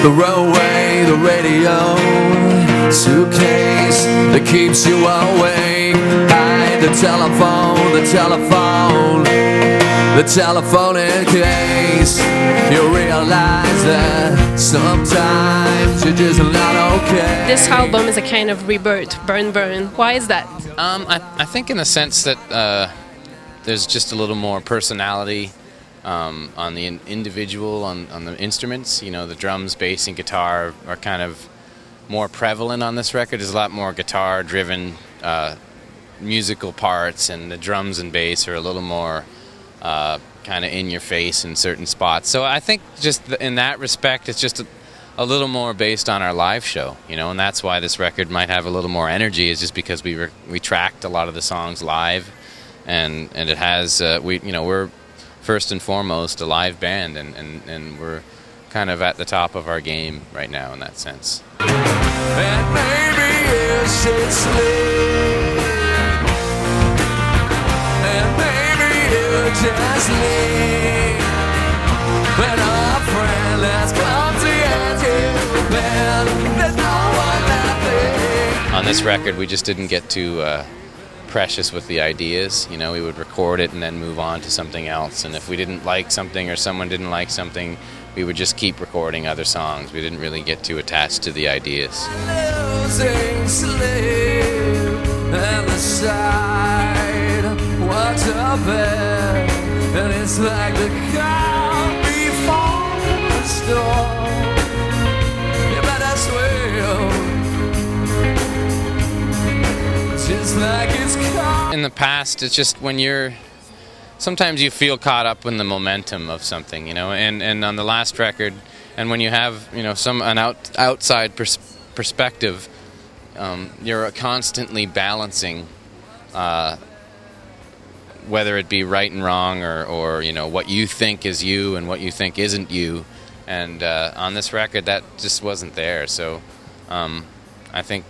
the roadway, the radio, suitcase that keeps you awake. Hide the telephone, the telephone, the telephone in case you realize that sometimes you're just not okay. This album is a kind of rebirth, burn. Why is that? I think in the sense that there's just a little more personality on the individual, on the instruments. You know, the drums, bass, and guitar are kind of more prevalent on this record. There's a lot more guitar-driven musical parts, and the drums and bass are a little more kind of in your face in certain spots. So I think just in that respect, it's just a little more based on our live show, you know, and that's why this record might have a little more energy, is just because we tracked a lot of the songs live, and it has we're first and foremost a live band, and we're kind of at the top of our game right now in that sense. And maybe you should sleep, and maybe you just leave, when our friend has come to get you, and there's no one laughing. On this record, we just didn't get too precious with the ideas. You know, we would record it and then move on to something else, and if we didn't like something or someone didn't like something, we would just keep recording other songs. We didn't really get too attached to the ideas. Losing sleep and the side what's up there, and it's like the calm before the storm. You better swim, just like it's calm. In the past, it's just when sometimes you feel caught up in the momentum of something, you know, and on the last record, and when you have, you know, an outside perspective, you're constantly balancing whether it be right and wrong, or you know, what you think is you and what you think isn't you, and on this record that just wasn't there. So I think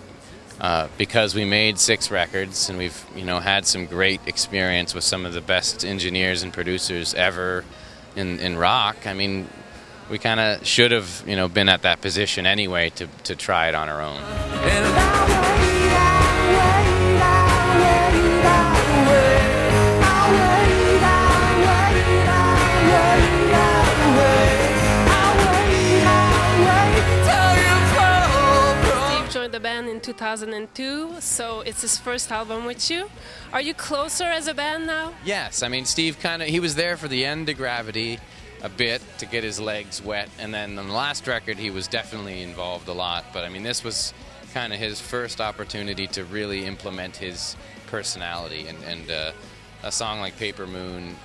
because we made 6 records, and we've, you know, had some great experience with some of the best engineers and producers ever in rock. I mean, we kind of should have, you know, been at that position anyway to try it on our own. The band in 2002, so it's his first album with you. Are you closer as a band now? Yes, I mean, Steve he was there for the End of Gravity a bit to get his legs wet, and then on the last record he was definitely involved a lot, but I mean, this was kind of his first opportunity to really implement his personality, and a song like Paper Moon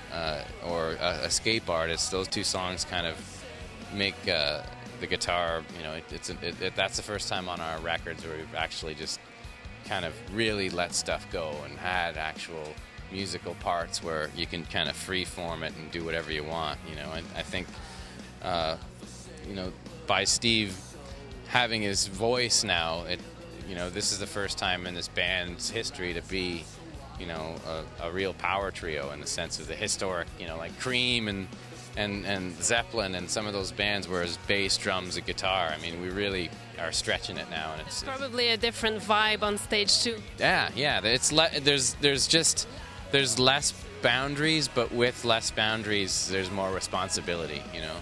or Escape Artist, those 2 songs kind of make the guitar, you know, that's the first time on our records where we've actually just kind of really let stuff go and had actual musical parts where you can kind of free form it and do whatever you want, you know. And I think, you know, by Steve having his voice now, you know, this is the first time in this band's history to be, you know, a real power trio in the sense of the historic, you know, like Cream and Zeppelin and some of those bands where it's bass, drums, and guitar. I mean, we really are stretching it now, and it's probably a different vibe on stage too. Yeah. There's less boundaries, but with less boundaries, there's more responsibility. You know.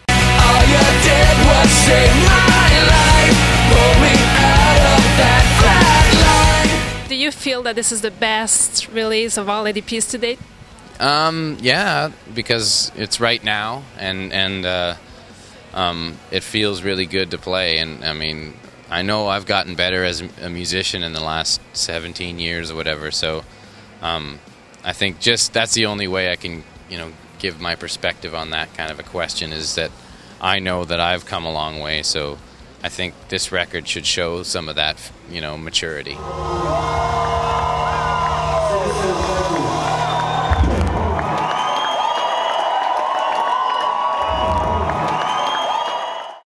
All you did was save my life, pull me out of that flat line. Do you feel that this is the best release of all EPs to date? Yeah, because it's right now, and it feels really good to play. And I mean, I know I've gotten better as a musician in the last 17 years or whatever. So I think just that's the only way I can, you know, give my perspective on that kind of a question, is that I know that I've come a long way. So I think this record should show some of that, you know, maturity.